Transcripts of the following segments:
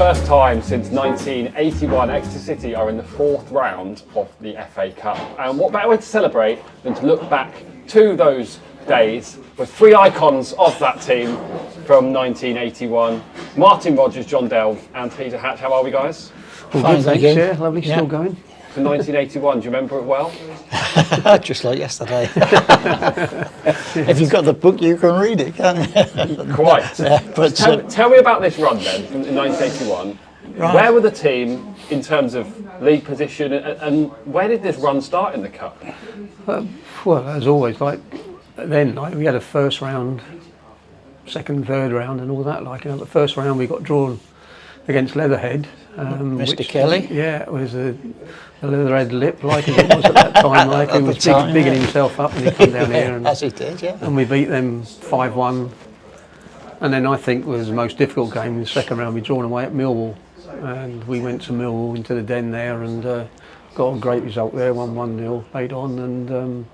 first time since 1981, Exeter City are in the fourth round of the FA Cup. And what better way to celebrate than to look back to those days with three icons of that team from 1981. Martyn Rogers, John Delve and Peter Hatch. How are we, guys? Well, good, thanks, yeah, lovely, still going. For 1981, do you remember it well? Just like yesterday. If you've got the book, you can read it, can't you? Quite. Yeah, but tell me about this run then, in 1981. Right. Where were the team in terms of league position, and where did this run start in the Cup? Well, as always, we had a first round, second, third round and all that. The first round we got drawn against Leatherhead. Mr. Kelly? Yeah, it was a Leatherhead lip, as it was at that time. He was bigging himself up when he came down here. And, as he did, yeah. And we beat them 5-1. And then I think was the most difficult game in the second round. We drawn away at Millwall. And we went to Millwall into the den there and got a great result there, 1-1-0, played on. And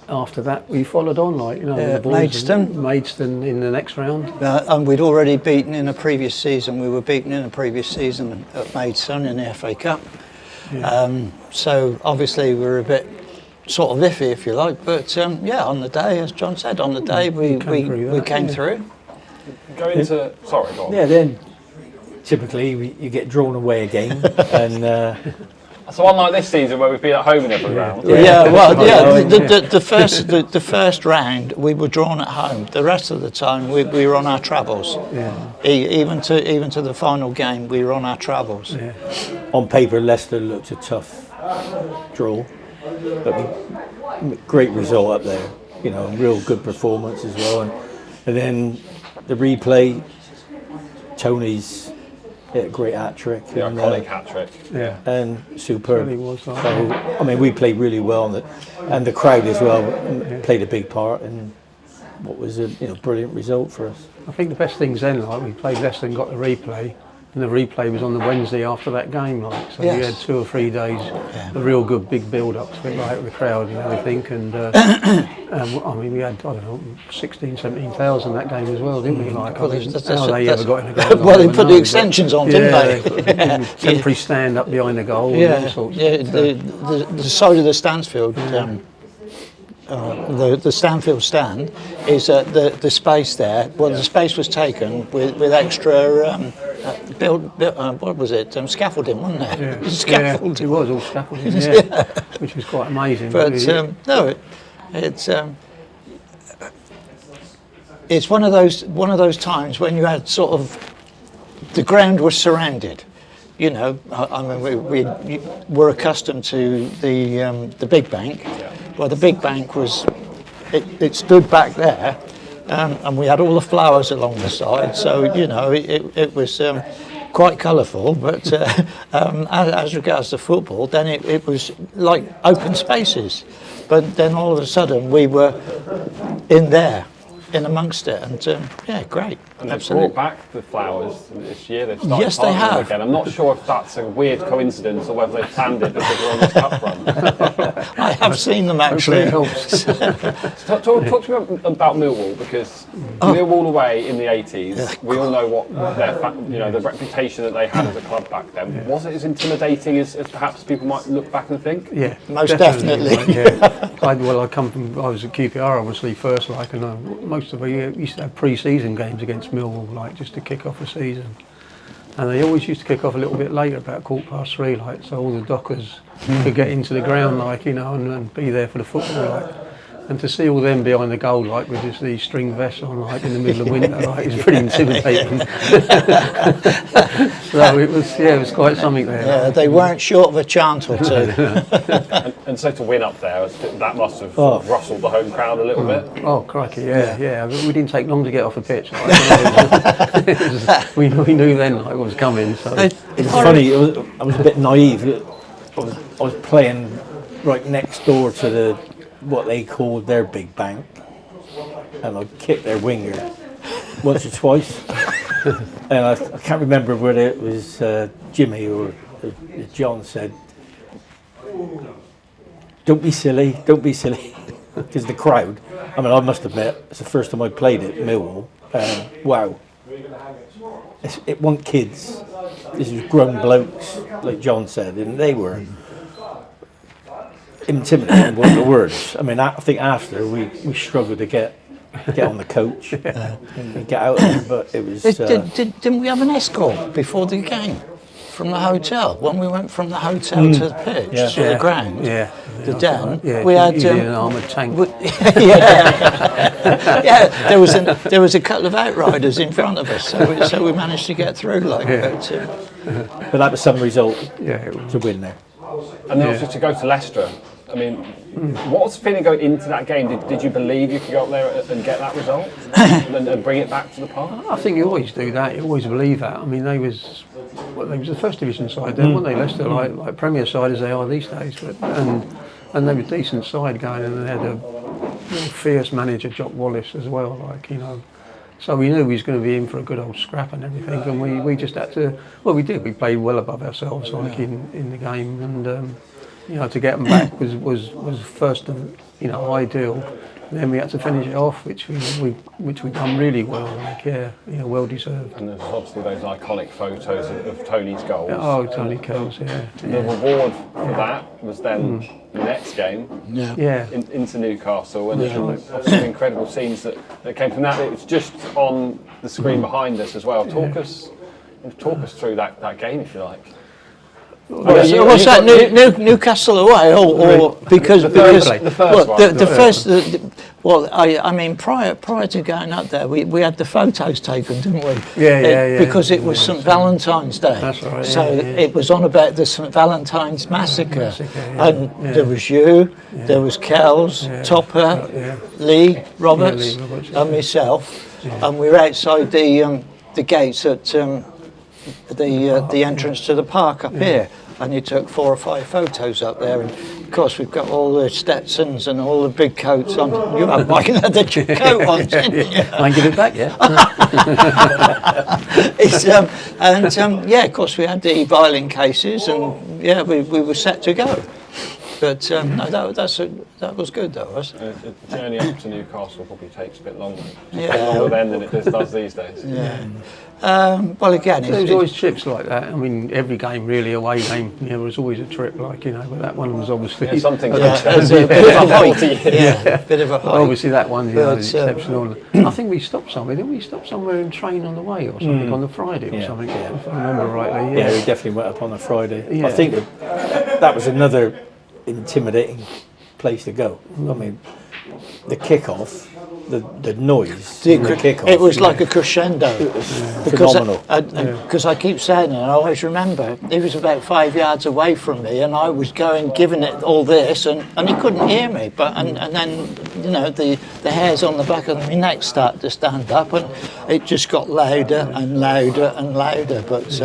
after that, we followed on, Maidstone in the next round. And we'd already beaten in a previous season. We were beaten in a previous season at Maidstone in the FA Cup. Yeah. So obviously we were a bit sort of iffy, if you like. But on the day, as John said, we came through. Go on. Yeah, then typically you get drawn away again, and. So unlike this season where we've been at home in every round. The first round we were drawn at home. The rest of the time we were on our travels. Yeah. Even to the final game we were on our travels. Yeah. On paper, Leicester looked a tough draw, but great result up there. Real good performance as well. And then the replay, Tony's. A great hat-trick. The iconic hat-trick. Yeah. And superb. It really was, so, we played really well, and the crowd as well played a big part in what was a brilliant result for us. I think the best things then, we played Leicester and got the replay, and the replay was on the Wednesday after that game, So we had 2 or 3 days, a real good big build-up to it, with the crowd and everything, and we had, 16, 17,000 that game as well, didn't we? How they ever got in a goal. Well, they put the extensions on, didn't they? Temporary stand up behind the goal and all sorts. The side of the Stansfield, the Stanfield stand is the space there. Well, the space was taken with extra what was it? Scaffolding, wasn't it? Yeah. Scaffolding. It was all scaffolding, which was quite amazing. But it's one of those times when you had sort of the ground was surrounded. We were accustomed to the big bank. Well, the big bank it stood back there, and we had all the flowers along the side. So it was quite colourful. But as regards to football, then it was like open spaces. But then all of a sudden we were in amongst it, and great. And they've brought back the flowers this year. They've started yes, they have. Again. I'm not sure if that's a weird coincidence or whether they planned it because we're on this cup run. I have seen them actually. Talk to me about Millwall, because Millwall away in the 80s, we all know what the reputation that they had as a club back then. Yeah. Was it as intimidating as perhaps people might look back and think? Yeah, most definitely. I was at QPR obviously first, and most of the year we used to have pre-season games against Millwall, just to kick off the season, and they always used to kick off a little bit later, about 3:15, so all the dockers could get into the ground, and be there for the football, and to see all them behind the goal, with just these string vests on, in the middle of winter, is pretty intimidating. So it was quite something there. Yeah, they weren't short of a chant or two. and so to win up there, that must have rustled the home crowd a little bit. Oh, crikey, yeah. We didn't take long to get off the pitch. We knew then what was coming. So. It's funny, I was a bit naive. I was playing right next door to what they called their big bank, and I kicked their winger once or twice, and I can't remember whether it was Jimmy or John said, don't be silly, because the crowd, I must admit, it's the first time I played at Millwall, wow, it wasn't kids. This was grown blokes, like John said, and they were intimidating. Wasn't the words. I mean, I think after we struggled to get on the coach and get out of there, but it was. Didn't we have an escort before the game from the hotel? When we went from the hotel to the pitch, to the ground, the den, we had an armoured tank. There was a couple of outriders in front of us, so we managed to get through like that. But that was some result Yeah, to win there. And then also to go to Leicester. I mean, what was the feeling going into that game? Did you believe you could go up there and get that result and bring it back to the park? I think you always do that. You always believe that. I mean, they was the first division side then, weren't they? Leicester, like Premier side as they are these days, and they were a decent side going, and they had a fierce manager, Jock Wallace, as well. Like, you know, so we knew we was going to be in for a good old scrap and everything, and we just had to. Well, we did. We played well above ourselves, like in the game, and. You know, to get them back was first, ideal. And then we had to finish it off, which we done really well. Like, well deserved. And there's obviously those iconic photos of Tony's goals. Oh, Tony Coles, The reward for that was then the next game. Into Newcastle, and obviously incredible scenes that came from that. It was just on the screen behind us as well. Talk us through that game, if you like. What's that? Newcastle away, or because the first one. I mean, prior to going up there, we had the photos taken, didn't we? Yeah. Because it was St Valentine's Day. That's right. So it was on about the St Valentine's massacre, and there was you, there was Kells, Topper, Lee Roberts, and myself, and we were outside the gates at. The entrance to the park up here, and you took 4 or 5 photos up there, and of course we've got all the Stetsons and all the big coats on. You have my leather coat on, didn't you? I can give it back, yeah. Of course we had the violin cases, and we were set to go. But no, that was good, though, wasn't it? The journey up to Newcastle probably takes a bit longer. Longer then than it does these days. Well, again, there's always trips like that. I mean, every game, really, away game, there was always a trip, like, but that one was obviously something. It's a bit of a hike. Bit of a hike. Obviously, that one, is exceptional. I think we stopped somewhere. Didn't we stop somewhere and train on the way or something on the Friday or something? If I remember rightly. Yeah, we definitely went up on a Friday. I think that was another intimidating place to go. I mean, the kick-off, the noise, the kick-off. It was like a crescendo. It was phenomenal. Because I keep saying it, and I always remember, he was about 5 yards away from me, and I was giving it all this, and he couldn't hear me. But and then the hairs on the back of my neck started to stand up, and it just got louder and louder and louder. But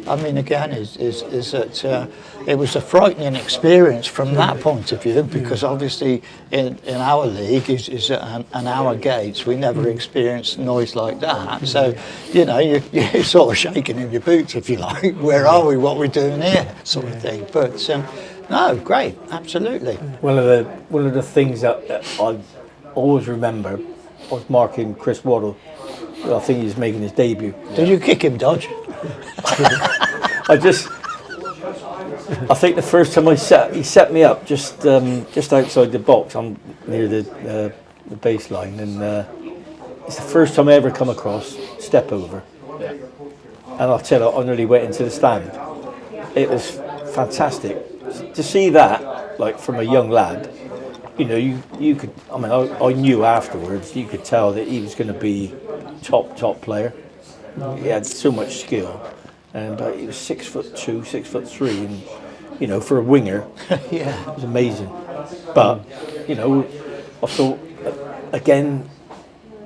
I mean, again, is that it was a frightening experience from that point of view, because obviously in our league is at an hour gates. We never experienced noise like that. So, you're sort of shaking in your boots, if you like. Where are we? What are we doing here? Sort of thing. But no, great, absolutely. One of the things that I always remember was marking Chris Waddle. I think he was making his debut. Did you kick him, Dodge? I think the first time he set me up just outside the box, I'm near the baseline, and it's the first time I ever come across step over. And I'll tell you, I nearly went into the stand. It was fantastic to see that, like, from a young lad. You could. I mean, I knew afterwards. You could tell that he was going to be top player. He had so much skill, and he was 6'2", 6'3", and for a winger, it was amazing. But I thought again,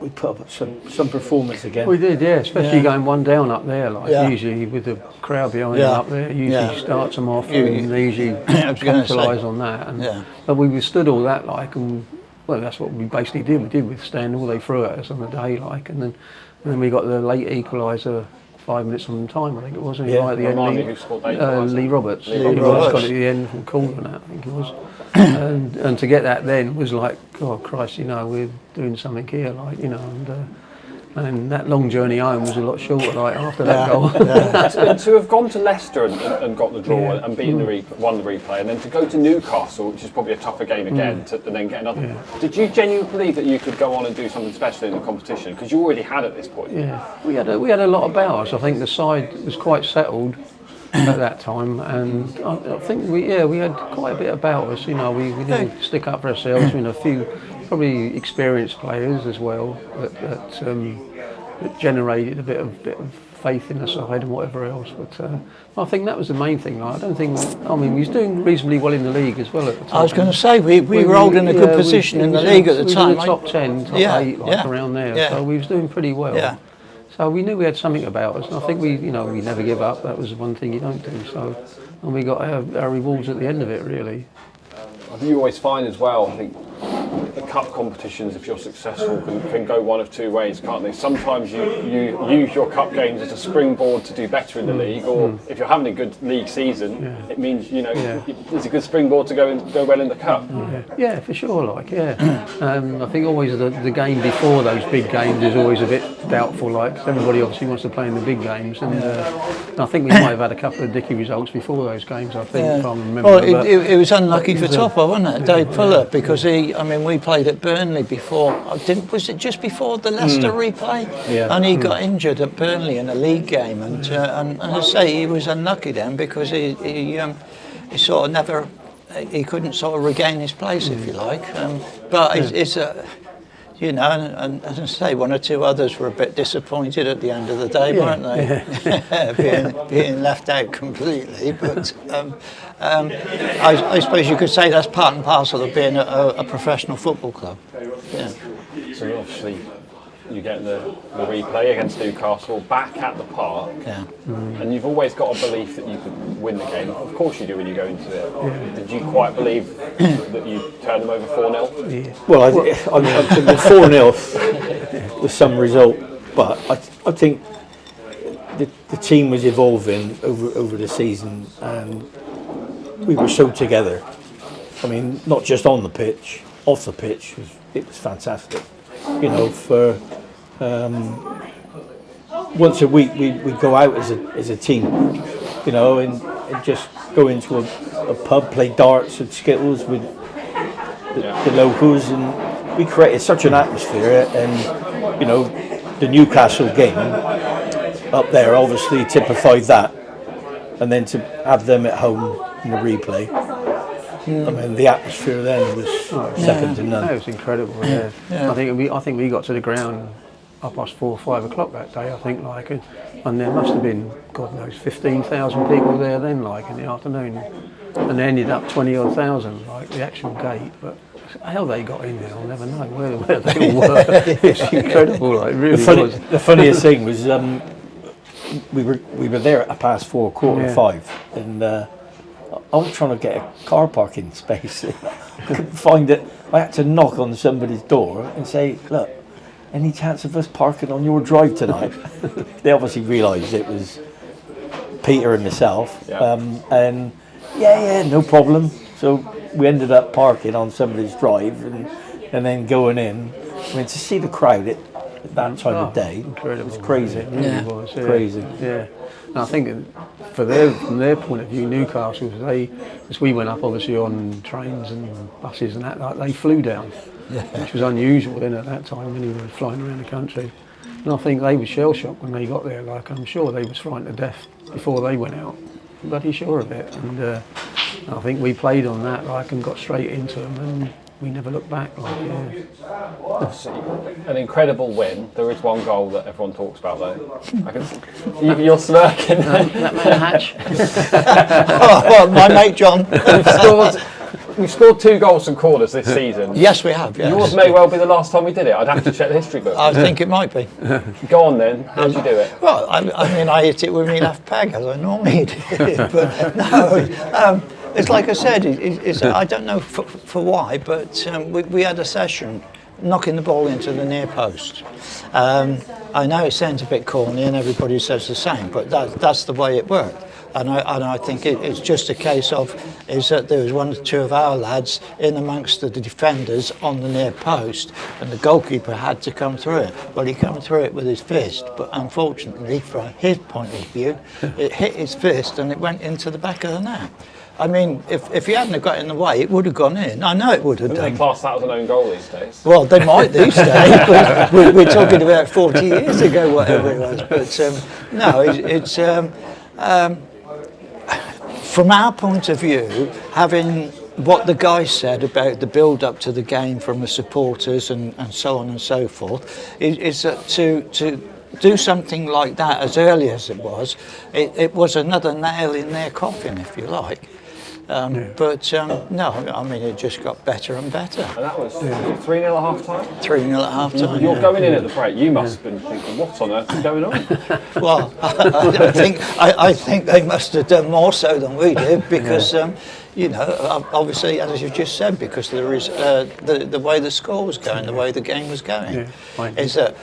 we put up some performance again. We did, especially going one down up there. Usually with the crowd behind him up there, usually starts them off, and they usually capitalise on that. But we withstood all that, and that's what we basically did. We did withstand all they threw at us on the day, and then we got the late equaliser 5 minutes on time, I think it was. Right at the end, Lee Roberts. Lee Roberts got it at the end from corner, I think it was. and to get that then was like, God Christ, we're doing something here, and And that long journey home was a lot shorter, like after that goal. And to have gone to Leicester and got the draw and beaten won the replay, and then to go to Newcastle, which is probably a tougher game again, and then get another. Yeah. Did you genuinely believe that you could go on and do something special in the competition? Because you already had at this point. Yeah, we had a lot about us. I think the side was quite settled at that time, and I think we had quite a bit about us. You know, we didn't stick up for ourselves. A few probably experienced players as well that generated a bit of faith in the side and whatever else. But I think that was the main thing. I mean, we was doing reasonably well in the league as well at the time. I was going to say we rolled in a good position in the league at the time. We were top 10, top 8, around there. Yeah. So we was doing pretty well. Yeah. So we knew we had something about us, and I think we never give up. That was one thing you don't do. So, and we got our rewards at the end of it, really. I think you always find as well, I think the cup competitions, if you're successful, can go one of two ways, can't they? Sometimes you use your cup games as a springboard to do better in the league, or if you're having a good league season, it means it's a good springboard to go well in the cup. Yeah, for sure. I think always the game before those big games is always a bit doubtful. Cause everybody obviously wants to play in the big games, and I think we might have had a couple of dicky results before those games. I think if I remember. Well, it was unlucky for Topper, wasn't it, Dave Fuller, because we played at Burnley before. Was it just before the Leicester replay? Yeah. And he got injured at Burnley in a league game, and I say he was unlucky then because he sort of never, he couldn't sort of regain his place, if you like. But it's a. And as I say, one or two others were a bit disappointed at the end of the day, weren't they? being left out completely. But I suppose you could say that's part and parcel of being a professional football club. Yeah. So obviously you get the replay against Newcastle back at the park, and you've always got a belief that you could win the game. Of course you do when you go into it. Yeah. Did you quite believe that you turned them over 4-0? Yeah. Well, I think the 4-0 was some result, but I think the team was evolving over the season, and we were so together. I mean, not just on the pitch, off the pitch, it was fantastic. For once a week we'd go out as a team, and just go into a pub, play darts and skittles with the locals, and we created such an atmosphere. And the Newcastle game up there obviously typified that, and then to have them at home in the replay. I mean, the atmosphere then was second to none. It was incredible. Yeah. I think we got to the ground 4:30 or 5 o'clock that day. I think and there must have been, God knows, 15,000 people there then, in the afternoon, and they ended up 20-odd thousand, the actual gate. But how they got in there, I'll never know where they all were. It's incredible. It really was. The funniest thing was we were there at 4:15, 4:45, and. I was trying to get a car parking space. I couldn't find it. I had to knock on somebody's door and say, "Look, any chance of us parking on your drive tonight?" They obviously realised it was Peter and myself. And no problem. So we ended up parking on somebody's drive and then going in. I mean, to see the crowd at that time of day, incredible. It was crazy. It really was, crazy. Yeah. And I think from their point of view, Newcastle, as we went up obviously on trains and buses and that, they flew down, which was unusual then at that time when we were flying around the country. And I think they were shell shocked when they got there. I'm sure they was frightened to death before they went out. Bloody sure of it. And I think we played on that and got straight into them, and we never looked back. An incredible win. There is one goal that everyone talks about though. I can see you're smirking. That man Hatch. My mate John. We've scored 2 goals from corners this season. Yes, we have. Yes. Yours may well be the last time we did it. I'd have to check the history book. I think it might be. Go on then. How'd you do it? Well, I hit it with my left peg as I normally do. But no. It's like I said, I don't know for why, but we had a session knocking the ball into the near post. I know it sounds a bit corny and everybody says the same, but that's the way it worked. And I think it's just a case of is that there was one or two of our lads in amongst the defenders on the near post, and the goalkeeper had to come through it. Well, he came through it with his fist, but unfortunately, from his point of view, it hit his fist and it went into the back of the net. I mean, if he hadn't have got in the way, it would have gone in. I know it would have Wouldn't done. they class that as an own goal these days? Well, they might these days, but we're talking about 40 years ago, whatever it was. But no, it's from our point of view, having what the guys said about the build-up to the game from the supporters and so on and so forth, is that to do something like that as early as it was another nail in their coffin, if you like. But no, I mean, it just got better and better. And that was 3-0 at half time? 3-0 at half time. You're going in at the break. You must have been thinking, what on earth is going on? Well, I think they must have done more so than we did because, you know, obviously, as you just said, because there is the way the score was going, the way the game was going, is that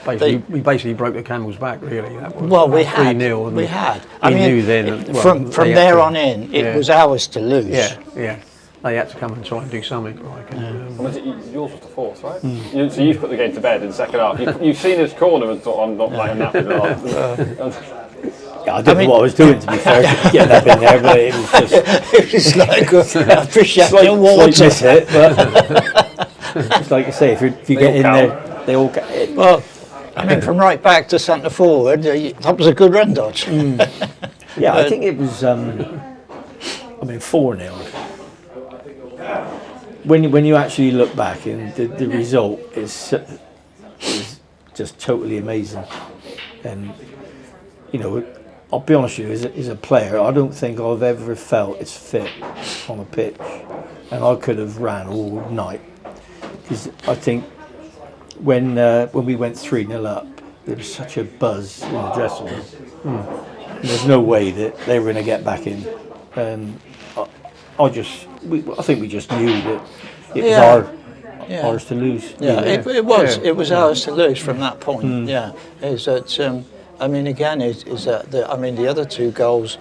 we basically broke the camel's back, really. That was, well, we had. 3-0. We had. I mean, knew then. Well, from there on in, it was ours to lose. Yeah. They had to come and try and do something like. Yours was the fourth, right? So you've put the game to bed in the second half. You've seen his corner and thought, I'm not playing that. Yeah, I don't know what I was doing, to be fair, getting up in there, but it was just... It was like a fish out of water. Miss it, but it's like you say, if you get in there, they all get in. Well, I mean, from right back to centre forward, that was a good run dodge. Yeah, I think it was, 4-0. When you actually look back, and the result is just totally amazing. And, you know, I'll be honest with you, as a player, I don't think I've ever felt as fit on a pitch, and I could have ran all night. Because I think when we went 3-0 up, there was such a buzz in the dressing room. There's no way that they were going to get back in, and I think we just knew that it was ours to lose. Yeah, it was ours to lose from that point. Yeah, is that. I mean, again, is that the other two goals,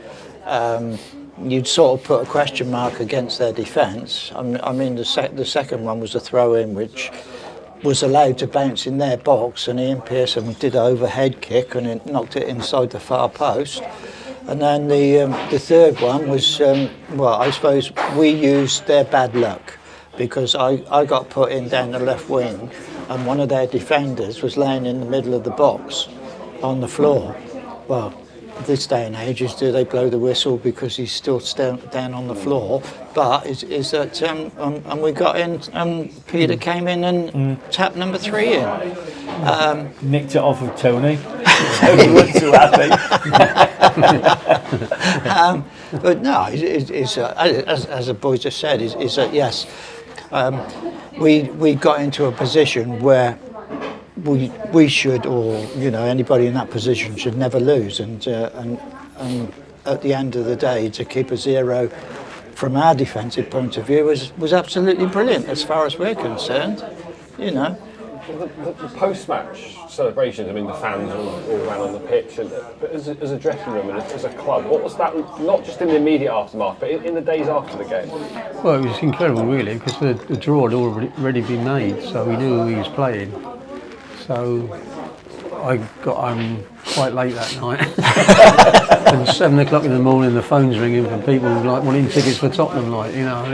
you'd sort of put a question mark against their defence. I mean, the second one was a throw-in, which was allowed to bounce in their box, and Ian Pearson did an overhead kick and it knocked it inside the far post. And then the third one was, I suppose we used their bad luck, because I got put in down the left wing, and one of their defenders was laying in the middle of the box on the floor. Well, this day and age, do they blow the whistle because he's still down on the floor? But is that and we got in, Peter came in and tapped number 3 in. Nicked it off of Tony. Tony wasn't too happy. But no, as the boys just said, is that yes, we got into a position where we should, or you know, anybody in that position should never lose, and at the end of the day, to keep a 0 from our defensive point of view was absolutely brilliant as far as we're concerned, you know. The post-match celebrations, I mean, the fans all ran on the pitch, but as a dressing room and as a club, what was that, not just in the immediate aftermath, but in the days after the game? Well, it was incredible, really, because the draw had already been made, so we knew who he was playing. So I got home quite late that night. And 7 o'clock in the morning, the phone's ringing from people like wanting tickets for Tottenham, like, you know.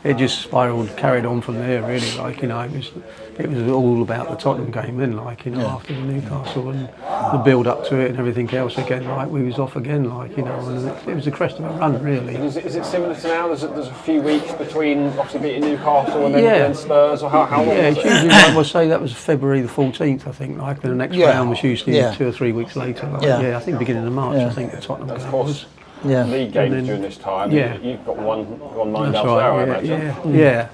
It just spiralled, carried on from there, really. Like, you know, it was all about the Tottenham game then, like, you know, after the Newcastle and the build up to it and everything else again. Like, we was off again, like, you know, and it was the crest of a run, really. Is it similar to now? There's a few weeks between obviously beating Newcastle and then Spurs, or how long? Yeah, it's usually, like, we'll say that was February the 14th, I think. Like, the next round was usually 2 or 3 weeks later. Like, I think beginning of March. I think the Tottenham game was. League games during this time. You've got one mind elsewhere, I imagine. Yeah.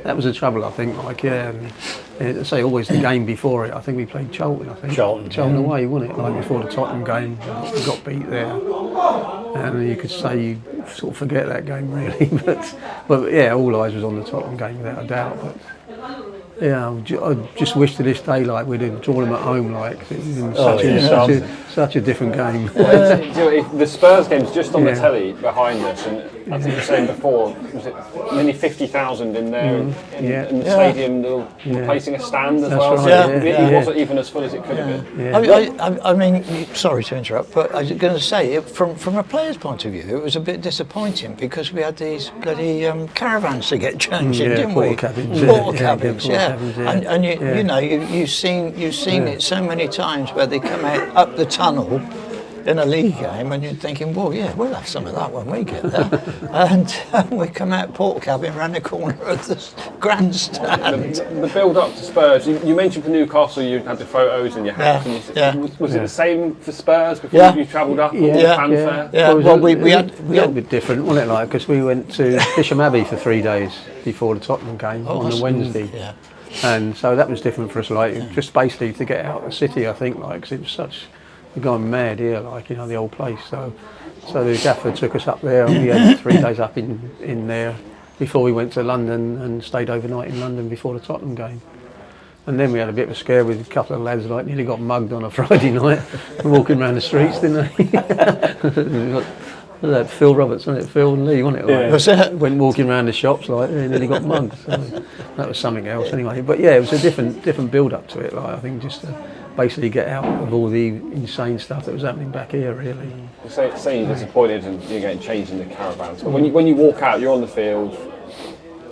That was the trouble, I think. Like, and say always the game before it. I think we played Charlton. Charlton away, wasn't it? Like before the Tottenham game, we got beat there, and you could say you sort of forget that game really. but yeah, all eyes was on the Tottenham game without a doubt. But Yeah, I just wish to this day like we'd have drawn them at home, like it's been such a different game. Well, if the Spurs game's just on the Yeah. telly behind us, and I think you were saying before, was it nearly 50,000 in there in the stadium, replacing a stand as That's well? right, So yeah. it really wasn't even as full as it could have been. Yeah. I mean, sorry to interrupt, but I was going to say, from a player's point of view, it was a bit disappointing because we had these bloody caravans to get changed in, didn't we? Porta cabins, Porta yeah. cabins, Porta yeah. cabins, yeah. And you know, you've seen it so many times where they come out up the tunnel in a league game, and you're thinking, well, yeah, we'll have some of that when we get there. And we come out Porta cabin round the corner of the grandstand. The build-up to Spurs, you mentioned for Newcastle you had the photos in your house. Yeah, and yeah. Was it the same for Spurs before Yeah. you travelled up? Yeah. All the Yeah. fanfare? Yeah, well, we had a little bit different, wasn't it? Like because we went to Bisham Abbey for 3 days before the Tottenham game on the that's- Wednesday, yeah. and so that was different for us. Like just basically to get out of the city, I think, like because it was such we're going mad here, like you know the old place. So the gaffer took us up there, and we had 3 days up in there before we went to London and stayed overnight in London before the Tottenham game. And then we had a bit of a scare with a couple of lads, like nearly got mugged on a Friday night, walking around the streets, didn't they? Was that Phil Roberts, wasn't it? Phil and Lee, wasn't it? Like, Was it? Went walking around the shops, like they nearly got mugged. So that was something else, anyway. But yeah, it was a different build up to it. Like I think just to basically get out of all the insane stuff that was happening back here, really. Say you're disappointed and you're getting changed in the caravans, but when you walk out, you're on the field,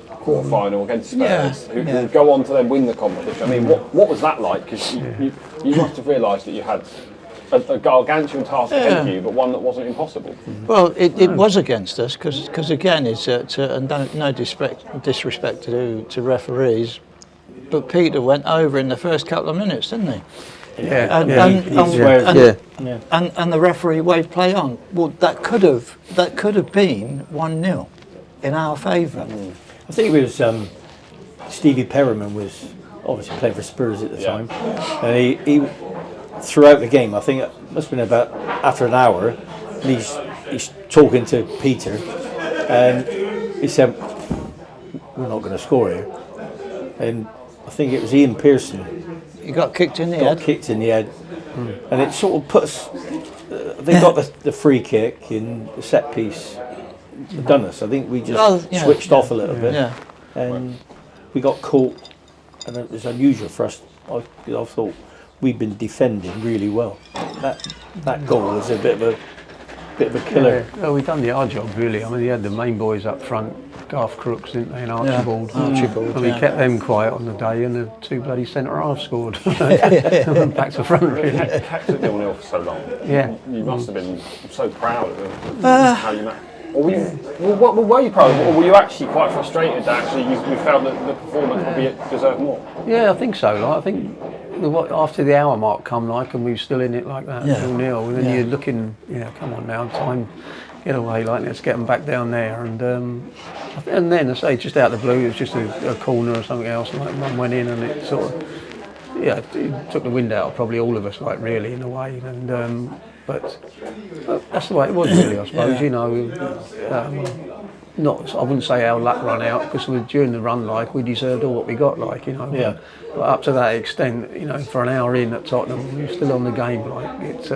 quarter final against Spurs, who will go on to then win the competition. I mean, what was that like? Because you must have realised that you had a gargantuan task ahead of you, but one that wasn't impossible. Well, it was against us because again, it's and no disrespect to referees, but Peter went over in the first couple of minutes, didn't he? Yeah, And the referee waved play on. Well, that could have been 1-0 in our favour. I think it was Stevie Perriman was obviously playing for Spurs at the time, and he throughout the game, I think it must have been about after an hour, and he's talking to Peter, and he said, "We're not going to score here," and I think it was Ian Pearson He got kicked in the got head. kicked in the head, and it sort of puts. They got the free kick in the set piece. Done us. I think we just switched off a little bit, and we got caught, and it was unusual for us. I thought we'd been defending really well. That goal was a bit of a killer. Yeah. Well, we've done the hard job, really. I mean, you had the main boys up front, Garth Crooks, didn't they, and Archibald. Archibald, And we kept them quiet on the day, and the 2 bloody centre halves scored. Back to front, really. Kept it 0-0 for so long. Yeah. You must have been so proud of how you managed. Or were you proud of it, or were you actually quite frustrated that actually you felt that the performance probably deserved more? Yeah, I think so. Like, I think after the hour mark come, like, and we were still in it like that, 0-0, and then you're looking, come on now, time, get away, like, let's get them back down there. And then, I say, just out of the blue, it was just a corner or something else, and like, one went in, and it sort of, it took the wind out of probably all of us, like, really, in a way. And but that's the way it was, really, I suppose. You know, I wouldn't say our luck run out, because during the run, like, we deserved all what we got, like, you know. Yeah. But up to that extent, you know, for an hour in at Tottenham, we were still on the game, like, it's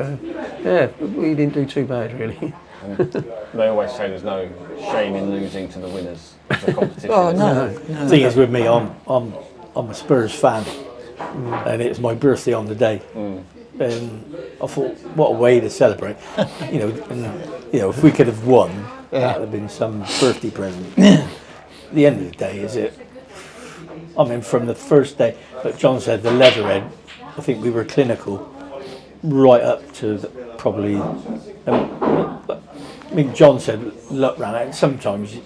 we didn't do too bad, really. They always say there's no shame in losing to the winners of the competition. Oh no. The thing is with me, I'm a Spurs fan, and it's my birthday on the day. And I thought, what a way to celebrate, if we could have won, that would have been some birthday present. At the end of the day, I mean, from the first day, like John said, the Leatherhead, I think we were clinical right up to probably. I mean, John said luck ran out. Sometimes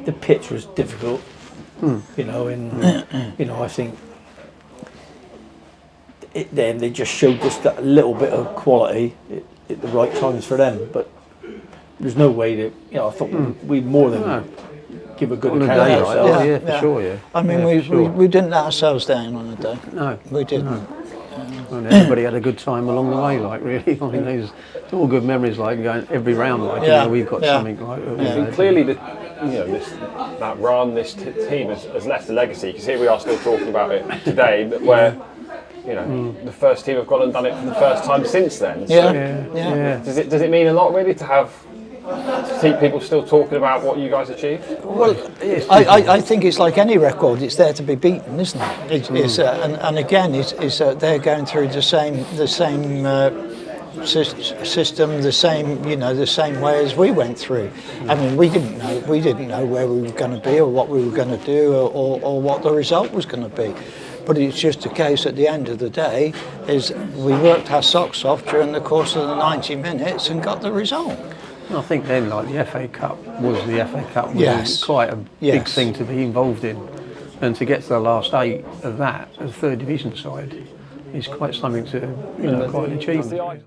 the pitch was difficult, and I think. Then they just showed just that little bit of quality at the right times for them, but there's no way to, I thought we more than give a good account of ourselves. Yeah, for sure, yeah. I mean, we didn't let ourselves down on the day. No. We didn't. No. and everybody had a good time along the way. Like really, I mean, there's all good memories. Like going every round. Like we've got something like. And clearly, that run, this team has left a legacy. Because here we are still talking about it today, where the first team have gone and done it for the first time since then. So does it mean a lot really to see people still talking about what you guys achieved? Well, I think it's like any record; it's there to be beaten, isn't it? And again, they're going through the same system, the same way as we went through. I mean, we didn't know where we were going to be, or what we were going to do, or what the result was going to be. But it's just a case at the end of the day is we worked our socks off during the course of the 90 minutes and got the result. I think then, like the FA Cup was quite a big thing to be involved in, and to get to the last 8 of that as third division side is quite something to quite an achievement.